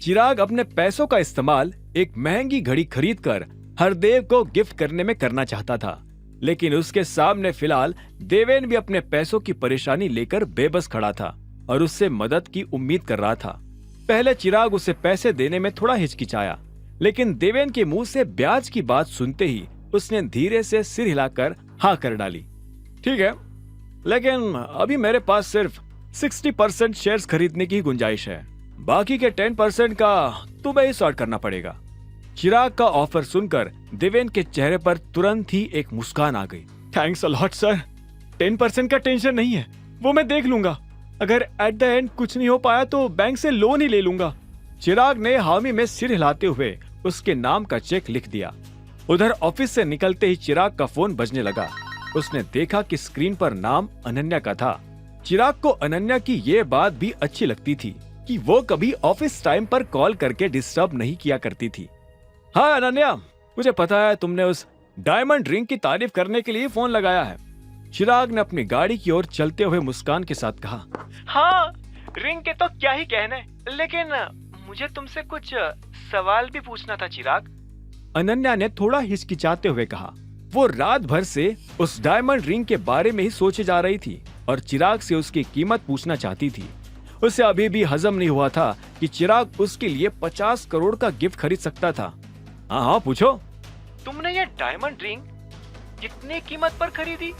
चिराग अपने पैसों का इस्तेमाल एक महंगी घड़ी खरीदकर हरदेव को गिफ्ट करने में करना चाहता था, लेकिन उसके सामने फिलहाल देवेन भी अपने पैसों की परेशानी लेकर बेबस खड़ा था और उससे मदद की उम्मीद कर रहा था। पहले चिराग उसे पैसे देने में थोड़ा हिचकिचाया, लेकिन देवेन के मुंह से ब्याज की बात सुनते ही उसने धीरे से सिर हिलाकर हाँ कर डाली। ठीक है, लेकिन अभी मेरे पास सिर्फ 60% शेयर्स खरीदने की गुंजाइश है, बाकी के 10% का तुम्हें ही सॉर्ट करना पड़ेगा। चिराग का ऑफर सुनकर देवेन के चेहरे पर तुरंत ही एक मुस्कान आ गई। थैंक्स अ लॉट सर, 10% का टेंशन नहीं है, वो मैं देख लूंगा। अगर एट द एंड कुछ नहीं हो पाया तो बैंक से लोन ही ले लूंगा। चिराग ने हामी में सिर हिलाते हुए उसके नाम का चेक लिख दिया। उधर ऑफिस से निकलते ही चिराग का फोन बजने लगा। उसने देखा कि स्क्रीन पर नाम अनन्या का था। चिराग को अनन्या की ये बात भी अच्छी लगती थी कि वो कभी ऑफिस टाइम पर कॉल करके डिस्टर्ब नहीं किया करती थी। हाँ अनन्या, मुझे पता है तुमने उस डायमंड रिंग की तारीफ करने के लिए फोन लगाया है। चिराग ने अपनी गाड़ी की ओर चलते हुए मुस्कान के साथ कहा। हाँ, रिंग के तो क्या ही कहने, लेकिन मुझे तुमसे कुछ सवाल भी पूछना था चिराग। अनन्या ने थोड़ा हिचकिचाते हुए कहा। वो रात भर से उस डायमंड रिंग के बारे में ही सोचे जा रही थी और चिराग से उसकी कीमत पूछना चाहती थी। उसे अभी भी हजम नहीं हुआ था कि चिराग उसके लिए 50 करोड़ का गिफ्ट खरीद सकता था। हाँ पूछो। तुमने ये डायमंड रिंग कितने कीमत पर खरीदी?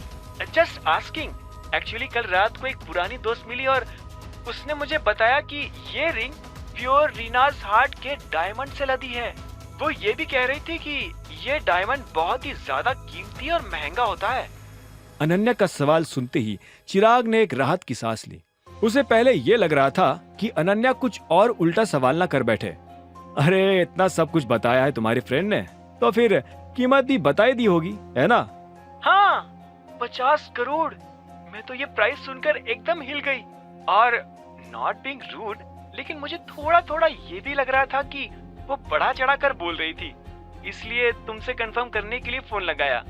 Just asking. एक्चुअली कल रात को एक पुरानी दोस्त मिली और उसने मुझे बताया कि ये रिंग प्योर रीनाज हार्ट के डायमंड से लदी है। वो ये भी कह रही थी कि ये डायमंड बहुत ही ज्यादा कीमती और महंगा होता है। अनन्या का सवाल सुनते ही चिराग ने एक राहत की सांस ली। उसे पहले ये लग रहा था कि अनन्या कुछ और उल्टा सवाल ना कर बैठे। अरे इतना सब कुछ बताया है तुम्हारी फ्रेंड ने, तो फिर कीमत भी बताई दी होगी, है ना? हाँ, 50 करोड़। मैं तो ये प्राइस सुनकर एकदम हिल गई। और नॉट बीइंग रूड, लेकिन मुझे थोड़ा थोड़ा ये भी लग रहा था कि वो बढ़ा चढ़ा कर बोल रही थी, इसलिए तुमसे कंफर्म करने के लिए फोन लगाया।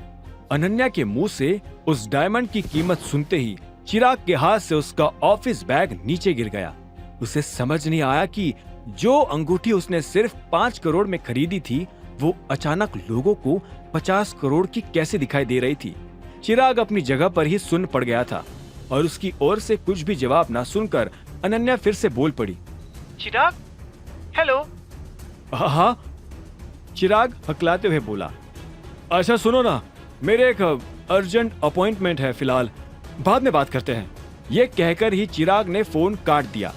अनन्या के मुंह से उस डायमंड की कीमत सुनते ही चिराग के हाथ से उसका ऑफिस बैग नीचे गिर गया। उसे समझ नहीं आया कि जो अंगूठी उसने सिर्फ 5 करोड़ में खरीदी थी, वो अचानक लोगों को 50 करोड़ की कैसे दिखाई दे रही थी। चिराग अपनी जगह पर ही सुन्न पड़ गया था और उसकी ओर से कुछ भी जवाब ना सुनकर अनन्या फिर से बोल पड़ी। चिराग, हेलो। हाँ, चिराग हकलाते हुए बोला। अच्छा सुनो ना, मेरे एक अर्जेंट अपॉइंटमेंट है, फिलहाल बाद में बात करते हैं। ये कहकर ही चिराग ने फोन काट दिया।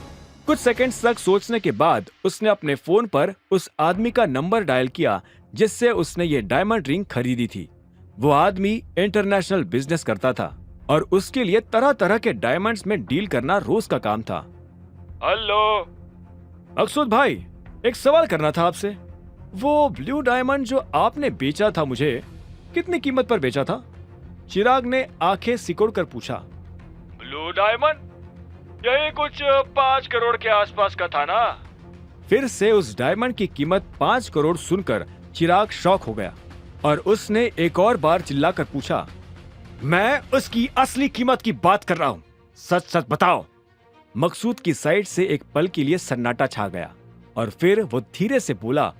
कुछ सेकंड्स तक सोचने के बाद उसने अपने फोन पर उस आदमी का नंबर डायल किया जिससे उसने ये डायमंड रिंग खरीदी थी। वो आदमी इंटरनेशनल बिजनेस करता था और उसके लिए तरह तरह के डायमंड्स में डील करना रोज का काम था। हेलो मकसूद भाई, एक सवाल करना था आपसे। वो ब्लू डायमंड जो आपने बेचा था मुझे, कितनी कीमत पर बेचा था? चिराग ने आंखें सिकोड़कर पूछा। Blue diamond? यही कुछ 5 करोड़ के आसपास का था ना? फिर से उस डायमंड की कीमत 5 करोड़ सुनकर चिराग शॉक हो गया और उसने एक और बार चिल्लाकर पूछा। मैं उसकी असली कीमत की बात कर रहा हूँ, सच सच बताओ। मकसूद की साइड से एक पल के लिए सन्नाटा छा गया और फिर वो धीरे से बोला।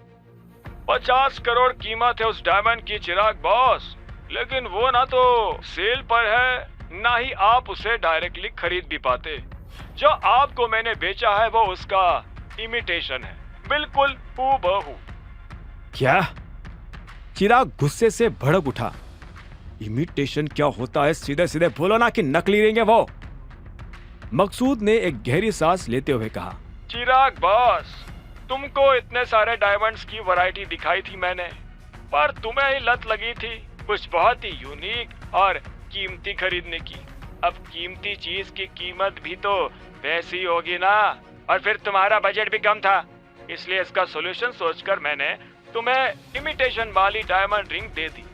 50 करोड़ कीमत है उस डायमंड की चिराग बॉस, लेकिन वो ना तो सेल पर है, ना ही आप उसे डायरेक्टली खरीद भी पाते। जो आपको मैंने बेचा है वो उसका इमिटेशन है, बिल्कुल हूबहू। क्या? चिराग गुस्से से भड़क उठा। इमिटेशन क्या होता है? सीधे सीधे बोलो ना कि नकली रिंग है वो। मकसूद ने एक गहरी सांस लेते हुए कहा। चिराग बॉस, तुमको इतने सारे डायमंड्स की वैरायटी दिखाई थी मैंने, पर तुम्हें ही लत लगी थी कुछ बहुत ही यूनिक और कीमती खरीदने की। अब कीमती चीज की कीमत भी तो वैसी होगी ना, और फिर तुम्हारा बजट भी कम था, इसलिए इसका सॉल्यूशन सोचकर मैंने तुम्हें इमिटेशन वाली डायमंड रिंग दे दी।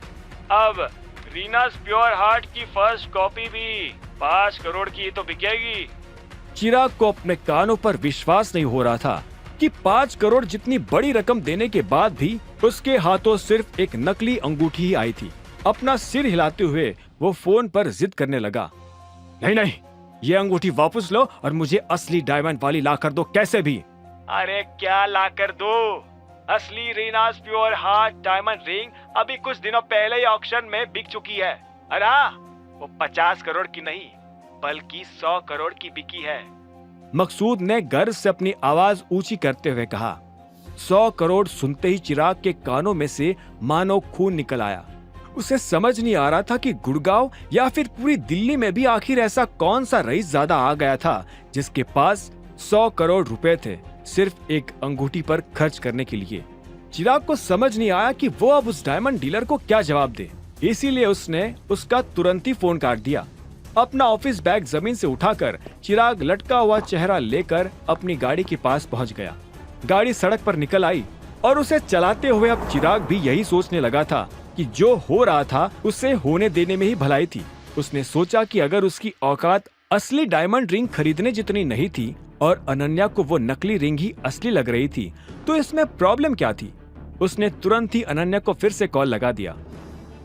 अब रीनास प्योर हार्ट की फर्स्ट कॉपी भी 5 करोड़ की तो बिकेगी। चिराग को अपने कानों पर विश्वास नहीं हो रहा था कि 5 करोड़ जितनी बड़ी रकम देने के बाद भी उसके हाथों सिर्फ एक नकली अंगूठी ही आई थी। अपना सिर हिलाते हुए वो फोन पर जिद करने लगा। नहीं नहीं, ये अंगूठी वापस लो और मुझे असली डायमंड वाली ला कर दो कैसे भी। अरे क्या ला कर दो? असली Reena's pure heart diamond ring अभी कुछ दिनों पहले ही ऑक्शन में बिक चुकी है। अरे वो 50 करोड़ की नहीं बल्कि 100 करोड़ की बिकी है। मकसूद ने गर्व से अपनी आवाज ऊंची करते हुए कहा। 100 करोड़ सुनते ही चिराग के कानों में से मानो खून निकल आया। उसे समझ नहीं आ रहा था कि गुड़गांव या फिर पूरी दिल्ली में भी आखिर ऐसा कौन सा रईस ज्यादा आ गया था जिसके पास 100 करोड़ रुपए थे सिर्फ एक अंगूठी पर खर्च करने के लिए। चिराग को समझ नहीं आया कि वो अब उस डायमंड डीलर को क्या जवाब दे, इसीलिए उसने उसका तुरंत ही फोन काट दिया। अपना ऑफिस बैग जमीन से उठाकर चिराग लटका हुआ चेहरा लेकर अपनी गाड़ी के पास पहुंच गया। गाड़ी सड़क पर निकल आई और उसे चलाते हुए अब चिराग भी यही सोचने लगा था कि जो हो रहा था उसे होने देने में ही भलाई थी। उसने सोचा कि अगर उसकी औकात असली डायमंड रिंग खरीदने जितनी नहीं थी और अनन्या को वो नकली रिंग ही असली लग रही थी तो इसमें प्रॉब्लम क्या थी। उसने तुरंत ही अनन्या को फिर से कॉल लगा दिया।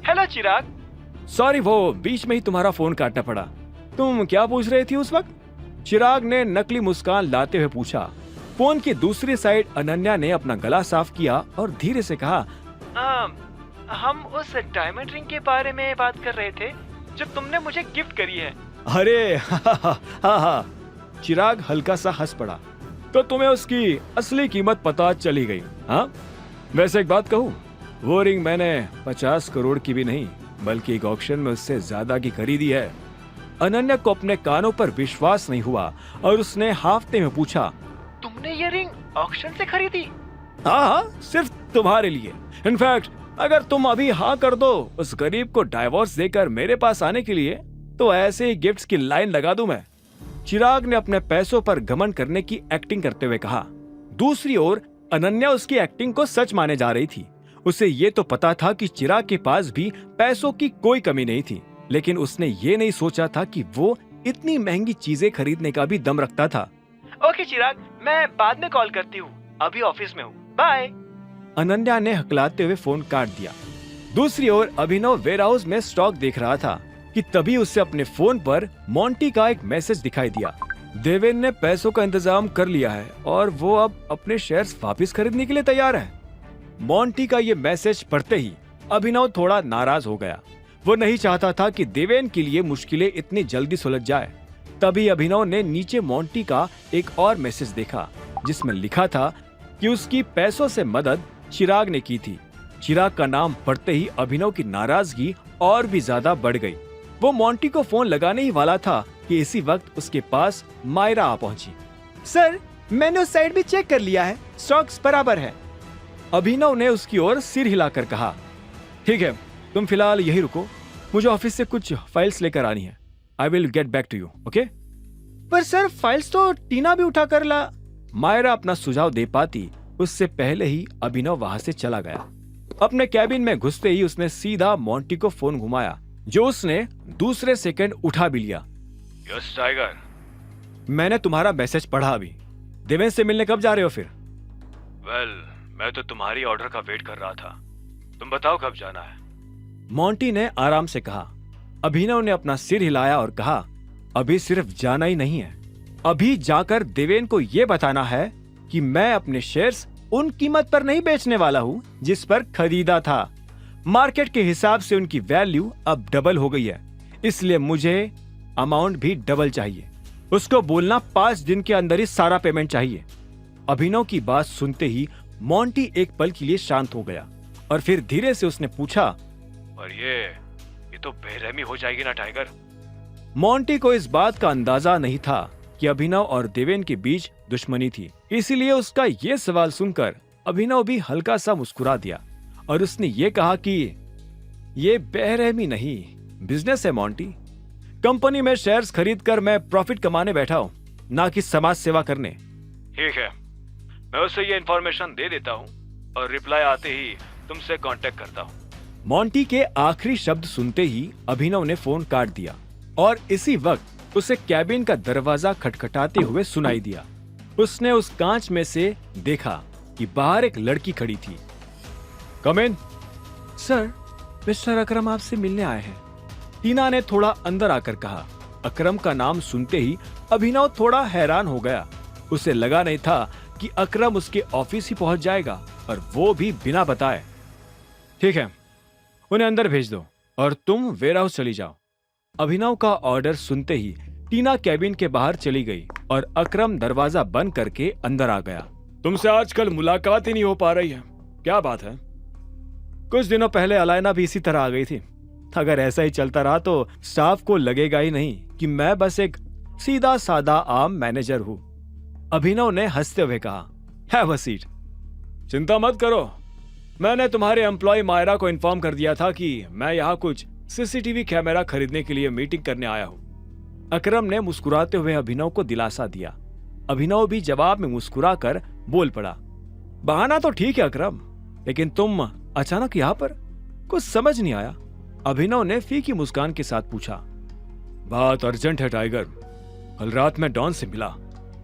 हेलो चिराग। सॉरी, वो बीच में ही तुम्हारा फोन काटना पड़ा। तुम क्या पूछ रहे थी उस वक्त? चिराग ने नकली मुस्कान लाते हुए पूछा। फोन की दूसरी साइड अनन्या ने अपना गला साफ किया और धीरे से कहा, हम उस डायमंड रिंग के बारे में बात कर रहे थे जो तुमने मुझे गिफ्ट करी है। अरे हाँ। चिराग हल्का सा हंस पड़ा। तो तुम्हें उसकी असली कीमत पता चली गई? हाँ, वैसे एक बात कहूँ, वो रिंग मैंने 50 करोड़ की भी नहीं बल्कि एक ऑक्शन में उससे ज्यादा की खरीदी है। अनन्या को अपने कानों पर विश्वास नहीं हुआ और उसने हाफते में पूछा, तुमने ये रिंग ऑक्शन से खरीदी? हाँ, सिर्फ तुम्हारे लिए। इनफैक्ट अगर तुम अभी हाँ कर दो उस गरीब को डाइवोर्स देकर मेरे पास आने के लिए तो ऐसे ही गिफ्ट्स की लाइन लगा दूं मैं। चिराग ने अपने पैसों पर घमंड करने की एक्टिंग करते हुए कहा। दूसरी ओर अनन्या उसकी एक्टिंग को सच माने जा रही थी। उसे ये तो पता था कि चिराग के पास भी पैसों की कोई कमी नहीं थी, लेकिन उसने ये नहीं सोचा था कि वो इतनी महंगी चीजें खरीदने का भी दम रखता था। ओके चिराग, मैं बाद में कॉल करती हूँ, अभी ऑफिस में हूँ, बाय। अनन्या ने हकलाते हुए फोन काट दिया। दूसरी ओर अभिनव वेयरहाउस में स्टॉक देख रहा था कि तभी उसे अपने फोन पर मोंटी का एक मैसेज दिखाई दिया। देवेन ने पैसों का इंतजाम कर लिया है और वो अब अपने शेयर्स वापस खरीदने के लिए तैयार है। मोंटी का ये मैसेज पढ़ते ही अभिनव थोड़ा नाराज हो गया। वो नहीं चाहता था कि देवेन के लिए मुश्किलें इतनी जल्दी सुलझ जाए। तभी अभिनव ने नीचे मोंटी का एक और मैसेज देखा जिसमें लिखा था कि उसकी पैसों से मदद चिराग ने की थी। चिराग का नाम पढ़ते ही अभिनव की नाराजगी और भी ज्यादा बढ़ गई। वो मोंटी को फोन लगाने ही वाला था कि इसी वक्त उसके पास मायरा आ पहुंची। सर, मैंने उस साइड भी चेक कर लिया है, स्टॉक्स बराबर है। अभिनव ने उसकी ओर सिर हिलाकर कहा, ठीक है, तुम फिलहाल यही रुको, मुझे ऑफिस से कुछ फाइल्स लेकर आनी है। I will get back to you, okay? पर सर, फाइल्स तो टीना भी उठा कर ला। मायरा अपना सुझाव दे पाती उससे पहले ही अभिनव वहां से चला गया। अपने कैबिन में घुसते ही उसने सीधा मोंटी को फोन घुमाया जो उसने दूसरे सेकंड उठा भी लिया। Yes tiger. मैंने तुम्हारा मैसेज पढ़ा अभी। देवेन से मिलने कब जा रहे हो फिर? वेल, मैं तो तुम्हारी ऑर्डर का वेट कर रहा था, तुम बताओ कब जाना है? मोंटी ने आराम से कहा। अभिनव ने अपना सिर हिलाया और कहा, अभी सिर्फ जाना ही नहीं है, अभी जाकर देवेन को यह बताना है कि मैं अपने शेयर्स उन कीमत पर नहीं बेचने वाला हूं जिस पर खरीदा था। मार्केट के हिसाब से उनकी वैल्यू अब डबल हो गई है, इसलिए मुझे अमाउंट भी डबल चाहिए। उसको बोलना 5 दिन के अंदर ही सारा पेमेंट चाहिए। अभिनव की बात सुनते ही मोंटी एक पल के लिए शांत हो गया और फिर धीरे से उसने पूछा, और ये तो बेरहमी हो जाएगी ना टाइगर? मोंटी को इस बात का अंदाजा नहीं था कि अभिनव और देवेन के बीच दुश्मनी थी, इसीलिए उसका ये सवाल सुनकर अभिनव भी हल्का सा मुस्कुरा दिया और उसने ये कहा कि ये बेरहमी नहीं, बिजनेस है मोंटी। कंपनी में शेयर्स खरीदकर मैं प्रॉफिट कमाने बैठा हूँ, ना कि समाज सेवा करने। ठीक है, मैं उसे ये इन्फॉर्मेशन दे देता हूँ और रिप्लाई आते ही तुमसे कांटेक्ट करता हूँ। मोंटी के आखिरी शब्द सुनते ही अभिनव ने फोन काट दिया और इसी वक्त उसे कैबिन का दरवाजा खटखटाते हुए सुनाई दिया। उसने उस कांच में से देखा कि बाहर एक लड़की खड़ी थी। कम इन। सर, मिस्टर अकरम आपसे मिलने आए हैं। टीना ने थोड़ा अंदर आकर कहा। अकरम का नाम सुनते ही अभिनव थोड़ा हैरान हो गया। उसे लगा नहीं था कि अकरम उसके ऑफिस ही पहुंच जाएगा, और वो भी बिना बताए। ठीक है, उन्हें अंदर भेज दो और तुम वेयरहाउस चली जाओ। अभिनव का ऑर्डर सुनते ही टीना कैबिन के बाहर चली गई और अकरम दरवाजा बंद करके अंदर आ गया। तुमसे आजकल मुलाकात ही नहीं हो पा रही है, क्या बात है? कुछ दिनों पहले अलायना भी इसी तरह आ गई थी। अगर ऐसा ही चलता रहा तो स्टाफ को लगेगा ही नहीं कि मैं बस एक सीधा सादा आम मैनेजर हूं। अभिनव ने हंसते हुए कहा, हैव अ सीट। चिंता मत करो, मैंने तुम्हारे एम्प्लॉय मायरा को इन्फॉर्म कर दिया था कि मैं यहाँ कुछ सीसीटीवी कैमरा खरीदने के लिए मीटिंग करने आया हूँ। अकरम ने मुस्कुराते हुए अभिनव को दिलासा दिया। अभिनव भी जवाब में मुस्कुरा कर बोल पड़ा, बहाना तो ठीक है अकरम, लेकिन तुम अचानक यहाँ पर, कुछ समझ नहीं आया। अभिनव ने फीकी मुस्कान के साथ पूछा, बात अर्जेंट है टाइगर। कल रात मैं डॉन से मिला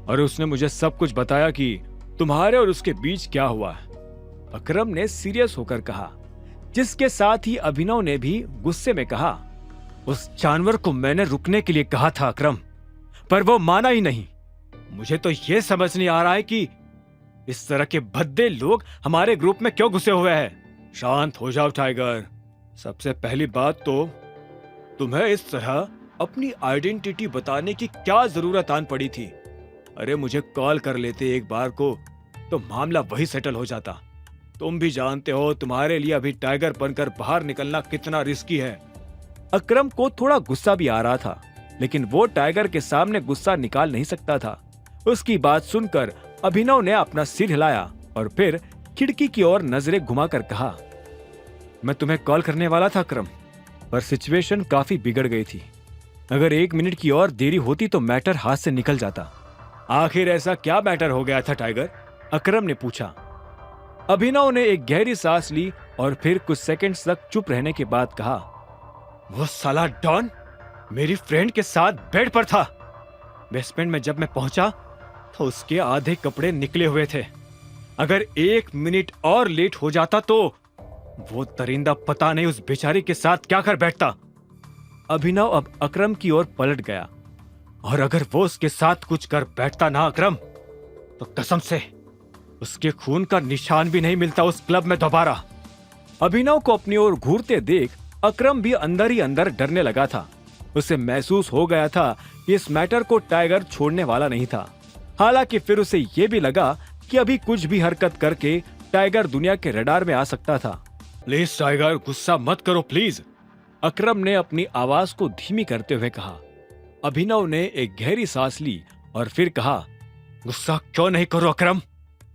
और उसने मुझे सब कुछ बताया कि तुम्हारे और उसके बीच क्या हुआ है। अकरम ने सीरियस होकर कहा, जिसके साथ ही अभिनव ने भी गुस्से में कहा, उस जानवर को मैंने रुकने के लिए कहा था अकरम, पर वो माना ही नहीं। मुझे तो ये समझ नहीं आ रहा है कि इस तरह के भद्दे लोग हमारे ग्रुप में क्यों घुसे हुए हैं। शांत हो जाओ टाइगर। सबसे पहली बात तो तुम्हें इस तरह अपनी आइडेंटिटी बताने की क्या जरूरत आन पड़ी थी? अरे मुझे कॉल कर लेते एक बार को तो मामला वही सेटल हो जाता। तुम भी जानते हो तुम्हारे लिए अभी टाइगर बनकर बाहर निकलना कितना रिस्की है। अकरम को थोड़ा गुस्सा भी आ रहा था, लेकिन वो टाइगर के सामने गुस्सा निकाल नहीं सकता था। उसकी बात सुनकर अभिनव ने अपना सिर हिलाया और फिर खिड़की की ओर नजरें घुमाकर कहा, मैं तुम्हें कॉल करने वाला था अकरम, पर सिचुएशन काफी बिगड़ गई थी। अगर 1 मिनट की और देरी होती तो मैटर हाथ से निकल जाता। आखिर ऐसा क्या मैटर हो गया था टाइगर? अकरम ने पूछा। अभिनव ने एक गहरी सांस ली और फिर कुछ सेकंड्स तक चुप रहने के बाद कहा, वो साला डॉन मेरी फ्रेंड के साथ बेड पर था। बेसमेंट में जब मैं पहुंचा तो उसके आधे कपड़े निकले हुए थे। अगर 1 मिनट और लेट हो जाता तो वो दरिंदा पता नहीं उस बेचारी के साथ क्या कर बैठता। अभिनव अब अकरम की ओर पलट गया, और अगर वो उसके साथ कुछ कर बैठता ना अकरम, तो कसम से उसके खून का निशान भी नहीं मिलता उस क्लब में दोबारा। अभिनव को अपनी ओर घूरते देख अकरम भी अंदर ही अंदर डरने लगा था। उसे महसूस हो गया था कि इस मैटर को टाइगर छोड़ने वाला नहीं था। हालांकि फिर उसे यह भी लगा कि अभी कुछ भी हरकत करके टाइगर दुनिया के रडार में आ सकता था। प्लीज टाइगर, गुस्सा मत करो प्लीज, अकरम ने अपनी आवाज को धीमी करते हुए कहा। अभिनव ने एक गहरी सांस ली और फिर कहा, गुस्सा क्यों नहीं करो अकरम?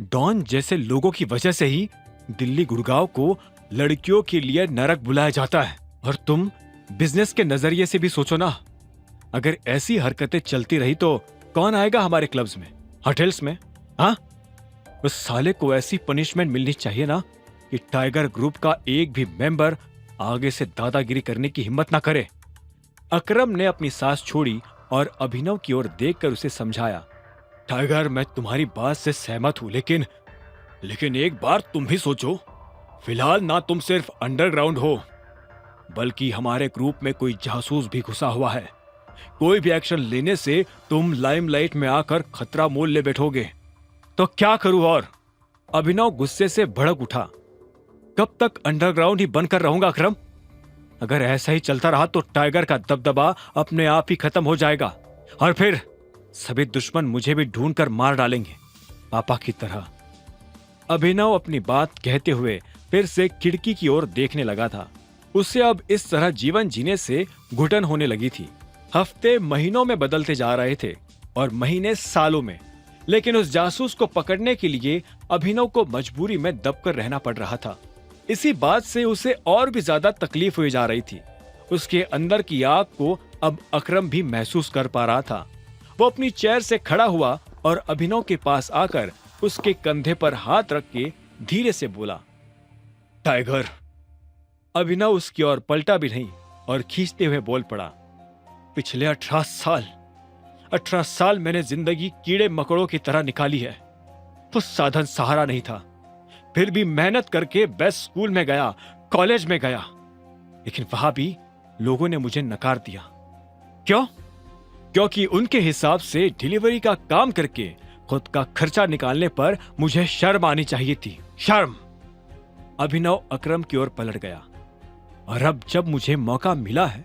डॉन जैसे लोगों की वजह से ही दिल्ली गुड़गांव को लड़कियों के लिए नरक बुलाया जाता है। और तुम बिजनेस के नजरिए से भी सोचो ना, अगर ऐसी हरकतें चलती रही तो कौन आएगा हमारे क्लब्स में, होटल्स में? हाँ, उस साले को ऐसी पनिशमेंट मिलनी चाहिए ना कि टाइगर ग्रुप का एक भी मेंबर आगे से दादागिरी करने की हिम्मत ना करे। अकरम ने अपनी सांस छोड़ी और अभिनव की ओर देखकर उसे समझाया, टाइगर मैं तुम्हारी बात से सहमत हूं, लेकिन एक बार तुम भी सोचो, फिलहाल ना तुम सिर्फ अंडरग्राउंड हो, बल्कि हमारे ग्रुप में कोई जासूस भी घुसा हुआ है। कोई भी एक्शन लेने से तुम लाइमलाइट में आकर खतरा मोल ले बैठोगे। तो क्या करूं? और अभिनव गुस्से से भड़क उठा, कब तक अंडरग्राउंड ही बनकर रहूंगा अकरम? अगर ऐसा ही चलता रहा तो टाइगर का दबदबा अपने आप ही खत्म हो जाएगा, और फिर सभी दुश्मन मुझे भी ढूंढकर मार डालेंगे, पापा की तरह। अभिनव अपनी बात कहते हुए फिर से खिड़की की ओर देखने लगा था। उसे अब इस तरह जीवन जीने से घुटन होने लगी थी। हफ्ते महीनों में बदलते जा रहे थे और महीने सालों में, लेकिन उस जासूस को पकड़ने के लिए अभिनव को मजबूरी में दबकर रहना पड़ रहा था। इसी बात से उसे और भी ज्यादा तकलीफ हुई जा रही थी। उसके अंदर की आग को अब अकरम भी महसूस कर पा रहा था। वो अपनी चेयर से खड़ा हुआ और अभिनव के पास आकर उसके कंधे पर हाथ रख के धीरे से बोला, टाइगर। अभिनव उसकी ओर पलटा भी नहीं और खींचते हुए बोल पड़ा, पिछले 18 साल मैंने जिंदगी कीड़े मकोड़ों की तरह निकाली है। कुछ साधन सहारा नहीं था, फिर भी मेहनत करके बेस्ट स्कूल में गया, कॉलेज में गया, लेकिन वहां भी लोगों ने मुझे नकार दिया। क्यों? क्योंकि उनके हिसाब से डिलीवरी का काम करके खुद का खर्चा निकालने पर मुझे शर्म आनी चाहिए थी, शर्म। अभिनव अकरम की ओर पलट गया। और अब जब मुझे मौका मिला है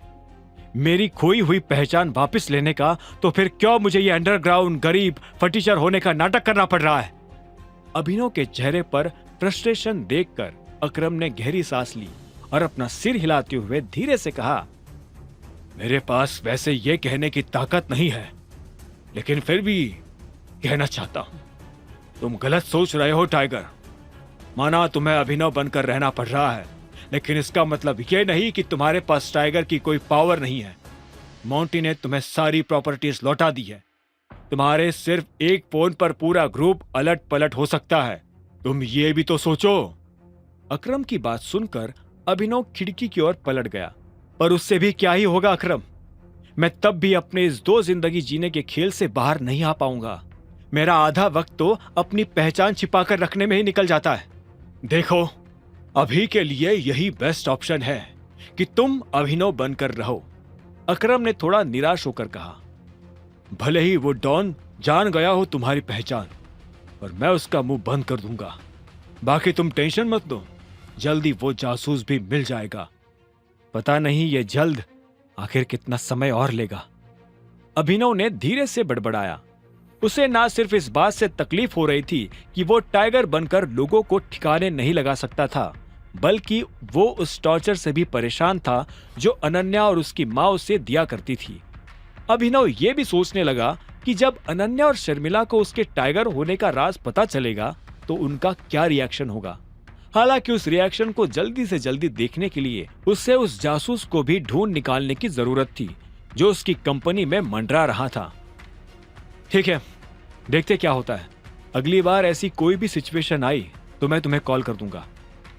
मेरी खोई हुई पहचान वापस लेने का, तो फिर क्यों मुझे ये अंडरग्राउंड गरीब फटीचर होने का नाटक करना पड़ रहा है? अभिनव के चेहरे पर फ्रस्ट्रेशन देखकर अकरम ने गहरी सांस ली और अपना सिर हिलाते हुए धीरे से कहा, मेरे पास वैसे ये कहने की ताकत नहीं है, लेकिन फिर भी कहना चाहता हूं। तुम गलत सोच रहे हो टाइगर। माना तुम्हें अभिनव बनकर रहना पड़ रहा है, लेकिन इसका मतलब ये नहीं कि तुम्हारे पास टाइगर की कोई पावर नहीं है। मोंटी ने तुम्हें सारी प्रॉपर्टीज लौटा दी है। तुम्हारे सिर्फ एक फोन पर पूरा ग्रुप अलट पलट हो सकता है। तुम ये भी तो सोचो। अकरम की बात सुनकर अभिनव खिड़की की ओर पलट गया। पर उससे भी क्या ही होगा अकरम, मैं तब भी अपने इस दो जिंदगी जीने के खेल से बाहर नहीं आ पाऊंगा। मेरा आधा वक्त तो अपनी पहचान छिपाकर रखने में ही निकल जाता है। देखो, अभी के लिए यही बेस्ट ऑप्शन है कि तुम अभिनव बनकर रहो। अकरम ने थोड़ा निराश होकर कहा, भले ही वो डॉन जान गया हो तुम्हारी पहचान, पर मैं उसका मुंह बंद कर दूंगा। बाकी तुम टेंशन मत लो, जल्दी वो जासूस भी मिल जाएगा। पता नहीं ये जल्द आखिर कितना समय और लेगा। अभिनव ने धीरे से बड़बड़ाया। उसे ना सिर्फ इस बात से तकलीफ हो रही थी कि वो टाइगर बनकर लोगों को ठिकाने नहीं लगा सकता था, बल्कि वो उस टॉर्चर से भी परेशान था जो अनन्या और उसकी माँ उसे दिया करती थी। अभिनव ये भी सोचने लगा कि जब अनन्या और शर्मिला को उसके टाइगर होने का राज पता चलेगा तो उनका क्या रिएक्शन होगा। हालांकि उस रिएक्शन को जल्दी से जल्दी देखने के लिए उसे उस जासूस को भी ढूंढ निकालने की जरूरत थी जो उसकी कंपनी में मंडरा रहा था। ठीक है, देखते क्या होता है। अगली बार ऐसी कोई भी सिचुएशन आई तो मैं तुम्हें कॉल कर दूंगा।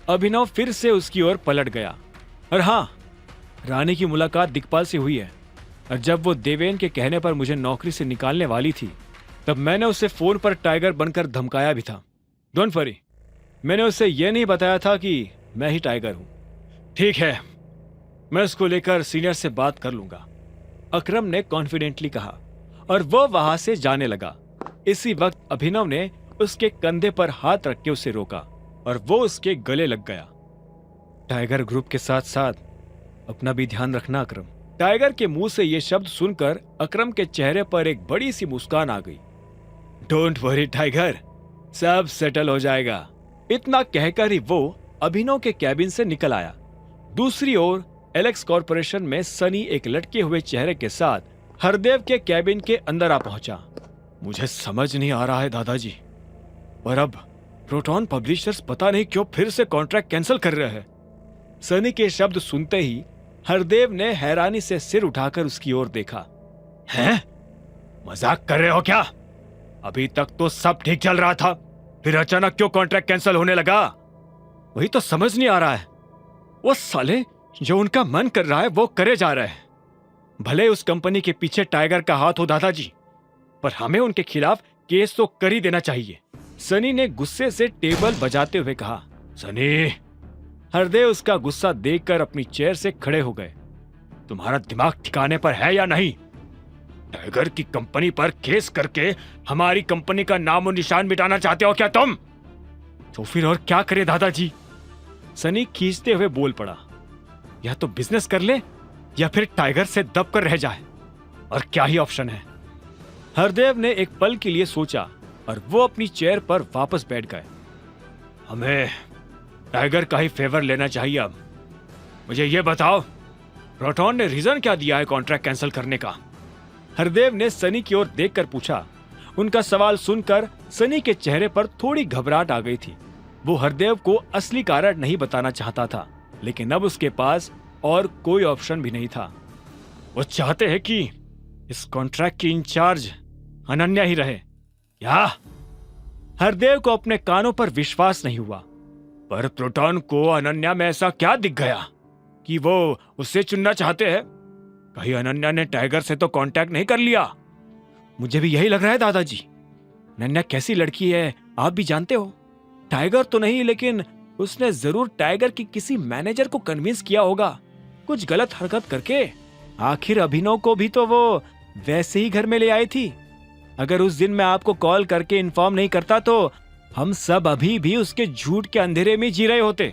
अभिनव फिर से उसकी ओर पलट गया। और हाँ, रानी की मुलाकात दिक्पाल से हुई है, और जब वो देवेन के कहने पर मुझे नौकरी से निकालने वाली थी तब मैंने उसे फोन पर टाइगर बनकर धमकाया भी था। डोंट वरी, मैंने उसे यह नहीं बताया था कि मैं ही टाइगर हूं। ठीक है, मैं उसको लेकर सीनियर से बात कर लूंगा, अकरम ने कॉन्फिडेंटली कहा और वो वहां से जाने लगा। इसी वक्त अभिनव ने उसके कंधे पर हाथ रख के उसे रोका और वो उसके गले लग गया। टाइगर ग्रुप के साथ साथ अपना भी ध्यान रखना अकरम। टाइगर के मुंह से ये शब्द सुनकर अकरम के चेहरे पर एक बड़ी सी मुस्कान आ गई। डोंट वरी टाइगर, सब सेटल हो जाएगा। इतना कहकर ही वो अभिनव के कैबिन से निकल आया। दूसरी ओर एलेक्स कॉर्पोरेशन में सनी एक लटके हुए चेहरे के साथ हरदेव के कैबिन के अंदर आ पहुंचा। मुझे समझ नहीं आ रहा है दादाजी, पर अब प्रोटॉन पब्लिशर्स पता नहीं क्यों फिर से कॉन्ट्रैक्ट कैंसिल कर रहे हैं। सनी के शब्द सुनते ही हरदेव ने हैरानी से सिर उठाकर उसकी ओर देखा। हैं? मजाक कर रहे हो क्या? अभी तक तो सब ठीक चल रहा था, फिर अचानक क्यों कॉन्ट्रैक्ट कैंसिल होने लगा? वही तो समझ नहीं आ रहा है। वो साले जो उनका मन कर रहा है वो करे जा रहे हैं। भले उस कंपनी के पीछे टाइगर का हाथ हो दादाजी, पर हमें उनके खिलाफ केस तो कर ही देना चाहिए। सनी ने गुस्से से टेबल बजाते हुए कहा। सनी! हरदेव उसका गुस्सा देखकर अपनी चेयर से खड़े हो गए। तुम्हारा दिमाग ठिकाने पर है या नहीं? टाइगर की कंपनी पर केस करके हमारी कंपनी का नाम और निशान मिटाना चाहते हो क्या तुम? तो फिर और क्या करे दादाजी? सनी खींचते हुए बोल पड़ा। या तो बिजनेस कर ले या फिर टाइगर से दब कर रह जाए, और क्या ही ऑप्शन है। हरदेव ने एक पल के लिए सोचा और वो अपनी चेयर पर वापस बैठ गए। हमें टाइगर का ही फेवर लेना चाहिए। अब मुझे ये बताओ, प्रोटॉन ने रीजन क्या दिया है कॉन्ट्रैक्ट कैंसिल करने का? हरदेव ने सनी की ओर देखकर पूछा। उनका सवाल सुनकर सनी के चेहरे पर थोड़ी घबराहट आ गई थी। वो हरदेव को असली कारण नहीं बताना चाहता था, लेकिन अब उसके पास और कोई ऑप्शन भी नहीं था। वो चाहते हैं कि इस कॉन्ट्रैक्ट की इंचार्ज अनन्या ही रहे। क्या? हरदेव को अपने कानों पर विश्वास नहीं हुआ। पर प्रोटॉन को अनन्या में ऐसा क्या दिख गया कि वो उससे चुनना चाहते हैं? कहीं अनन्या ने टाइगर से तो कांटेक्ट नहीं कर लिया? मुझे भी यही लग रहा है दादाजी। अनन्या कैसी लड़की है आप भी जानते हो। टाइगर तो नहीं, लेकिन उसने जरूर टाइगर की किसी मैनेजर को कन्विंस किया होगा कुछ गलत हरकत करके। आखिर अभिनव को भी तो वो वैसे ही घर में ले आई थी। अगर उस दिन मैं आपको कॉल करके इन्फॉर्म नहीं करता तो हम सब अभी भी उसके झूठ के अंधेरे में जी रहे होते।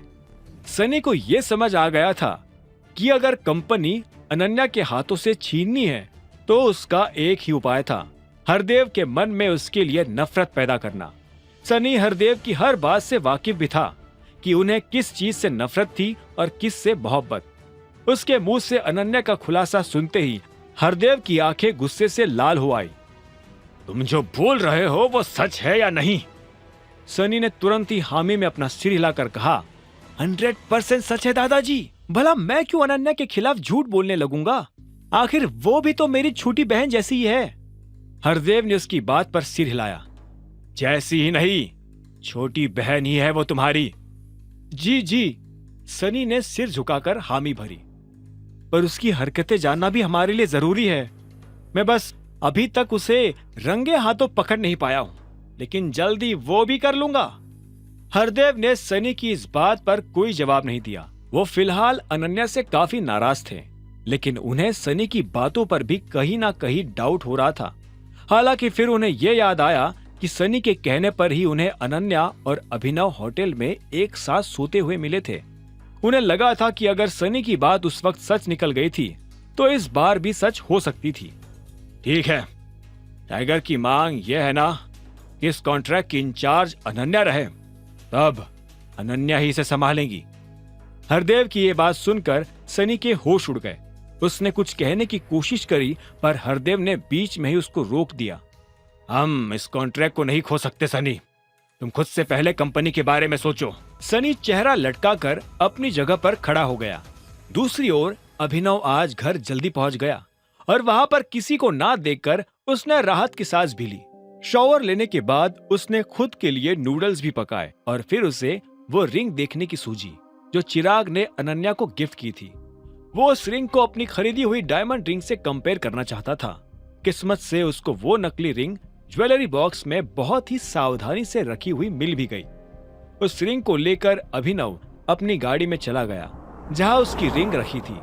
सनी को यह समझ आ गया था कि अगर कंपनी अनन्या के हाथों से छीननी है तो उसका एक ही उपाय था, हरदेव के मन में उसके लिए नफरत पैदा करना। सनी हरदेव की हर बात से वाकिफ भी था कि उन्हें किस चीज से नफरत थी और किस से मोहब्बत। उसके मुंह से अनन्या का खुलासा सुनते ही हरदेव की आंखें गुस्से से लाल हो आई। तुम जो बोल रहे हो वो सच है या नहीं? सनी ने तुरंत ही हामी में अपना सिर हिलाकर कहा, 100% सच है दादाजी। भला मैं क्यों अनन्या के खिलाफ झूठ बोलने लगूंगा? आखिर वो भी तो मेरी छोटी बहन जैसी ही है। हरदेव ने उसकी बात पर सिर हिलाया। जैसी ही नहीं, छोटी बहन ही है वो तुम्हारी। जी जी, सनी ने सिर झुकाकर हामी भरी। पर उसकी हरकतें जानना भी हमारे लिए जरूरी है। मैं बस अभी तक उसे रंगे हाथों पकड़ नहीं पाया हूं, लेकिन जल्दी वो भी कर लूंगा। हरदेव ने सनी की इस बात पर कोई जवाब नहीं दिया। वो फिलहाल अनन्या से काफी नाराज थे, लेकिन उन्हें सनी की बातों पर भी कहीं ना कहीं डाउट हो रहा था। हालांकि फिर उन्हें यह याद आया कि सनी के कहने पर ही उन्हें अनन्या और अभिनव होटल में एक साथ सोते हुए मिले थे। उन्हें लगा था कि अगर सनी की बात उस वक्त सच निकल गई थी तो इस बार भी सच हो सकती थी। ठीक है, टाइगर की मांग यह है ना कि इस कॉन्ट्रैक्ट की इंचार्ज अनन्या रहे, तब अनन्या ही इसे संभालेंगी। हरदेव की ये बात सुनकर सनी के होश उड़ गए। उसने कुछ कहने की कोशिश करी, पर हरदेव ने बीच में ही उसको रोक दिया। हम इस कॉन्ट्रैक्ट को नहीं खो सकते सनी, तुम खुद से पहले कंपनी के बारे में सोचो। सनी चेहरा लटकाकर अपनी जगह पर खड़ा हो गया। दूसरी ओर अभिनव आज घर जल्दी पहुंच गया और वहां पर किसी को ना देखकर उसने राहत की सांस भी ली। शॉवर लेने के बाद उसने खुद के लिए नूडल्स भी पकाए और फिर उसे वो रिंग देखने की सूझी जो चिराग ने अनन्या को गिफ्ट की थी। वो उस रिंग को अपनी खरीदी हुई डायमंड रिंग से कंपेयर करना चाहता था। किस्मत से उसको वो नकली रिंग ज्वेलरी बॉक्स में बहुत ही सावधानी से रखी हुई मिल भी गई। उस रिंग को लेकर अभिनव अपनी गाड़ी में चला गया जहां उसकी रिंग रखी थी।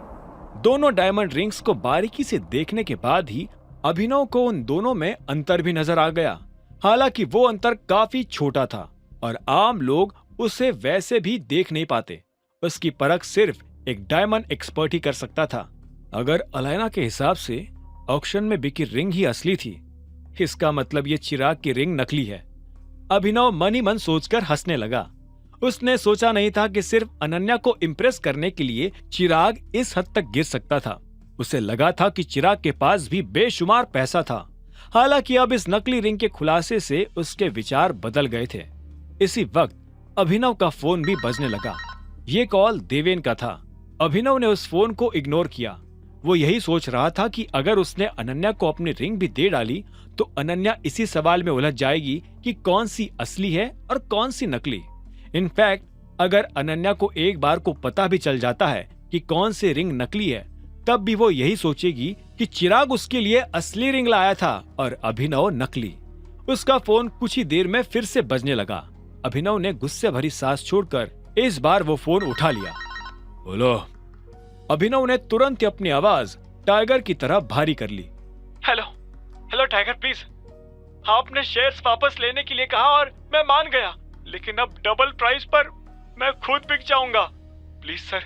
दोनों डायमंड रिंग्स को बारीकी से देखने के बाद ही अभिनव को उन दोनों में अंतर भी नजर आ गया। हालांकि वो अंतर काफी छोटा था और आम लोग उसे वैसे भी देख नहीं पाते। उसकी परख सिर्फ एक डायमंड एक्सपर्ट ही कर सकता था। अगर अलायना के हिसाब से ऑक्शन में बिकी रिंग ही असली थी, इसका मतलब ये चिराग की रिंग नकली है। अभिनव मन ही मन सोचकर हंसने लगा। उसने सोचा नहीं था कि सिर्फ अनन्या को इम्प्रेस करने के लिए चिराग इस हद तक गिर सकता था। उसे लगा था कि चिराग के पास भी बेशुमार पैसा था। हालांकि अब इस नकली रिंग के खुलासे से उसके विचार बदल गए थे। इसी वक्त अभिनव का फोन भी बजने लगा। ये कॉल देवेन का था। अभिनव ने उस फोन को इग्नोर किया। वो यही सोच रहा था कि अगर उसने अनन्या को अपनी रिंग भी दे डाली तो अनन्या इसी सवाल में उलझ जाएगी कि कौन सी असली है और कौन सी नकली। इनफैक्ट अगर अनन्या को एक बार को पता भी चल जाता है कि कौन सी रिंग नकली है, तब भी वो यही सोचेगी कि चिराग उसके लिए असली रिंग लाया था और अभिनव नकली। उसका फोन कुछ ही देर में फिर से बजने लगा। अभिनव ने गुस्से भरी सांस छोड़कर इस बार वो फोन उठा लिया। बोलो। अभिनव ने तुरंत ही अपनी आवाज टाइगर की तरह भारी कर ली। Hello tiger, please. आपने शेयर्स वापस लेने के लिए कहा और मैं मान गया, लेकिन अब डबल प्राइस पर मैं खुद बिक जाऊंगा। प्लीज सर,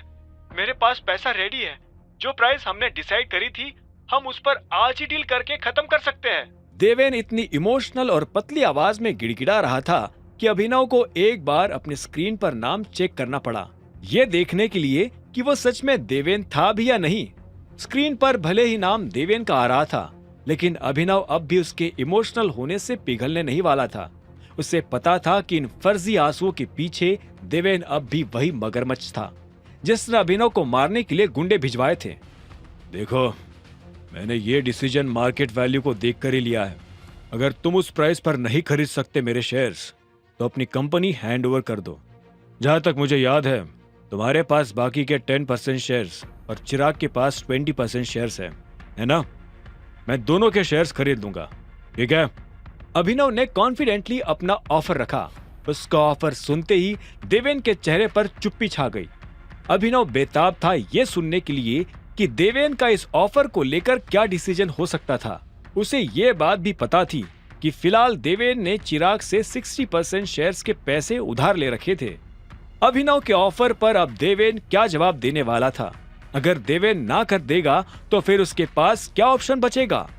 मेरे पास पैसा रेडी है। जो प्राइस हमने डिसाइड करी थी हम उस पर आज ही डील करके खत्म कर सकते हैं। देवेन इतनी इमोशनल और पतली आवाज में गिड़गिड़ा रहा था कि अभिनव को एक बार अपने स्क्रीन पर नाम चेक करना पड़ा, ये देखने के लिए कि वो सच में देवेन था भी या नहीं। स्क्रीन पर भले ही नाम देवेन का आ रहा था, लेकिन अभिनव अब भी उसके इमोशनल होने से पिघलने नहीं वाला था। उसे पता था कि इन फर्जी आंसुओं के पीछे देवेन अब भी वही मगरमच्छ था जिसने अभिनव को मारने के लिए गुंडे भिजवाए थे। देखो, मैंने ये डिसीजन मार्केट वैल्यू को देखकर ही लिया है। अगर तुम उस प्राइस पर नहीं खरीद सकते मेरे शेयर्स, तो अपनी कंपनी हैंड ओवर कर दो। जहां तक मुझे याद है, तुम्हारे पास बाकी के 10% शेयर्स और चिराग के पास 20% शेयर्स है ना? मैं दोनों के शेयर्स खरीद लूंगा, ठीक है? अभिनव ने कॉन्फिडेंटली अपना ऑफर रखा। उसका ऑफर सुनते ही देवेन के चेहरे पर चुप्पी छा गई। अभिनव बेताब था ये सुनने के लिए कि देवेन का इस ऑफर को लेकर क्या डिसीजन हो सकता था। उसे ये बात भी पता थी कि फिलहाल देवेन ने चिराग से 60% शेयर्स के पैसे उधार ले रखे थे। अभिनव के ऑफर पर अब देवेन क्या जवाब देने वाला था? अगर देवेन ना कर देगा तो फिर उसके पास क्या ऑप्शन बचेगा?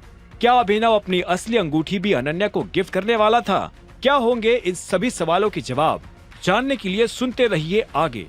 क्या अभिनव अपनी असली अंगूठी भी अनन्या को गिफ्ट करने वाला था? क्या होंगे इन सभी सवालों के जवाब? जानने के लिए सुनते रहिए आगे।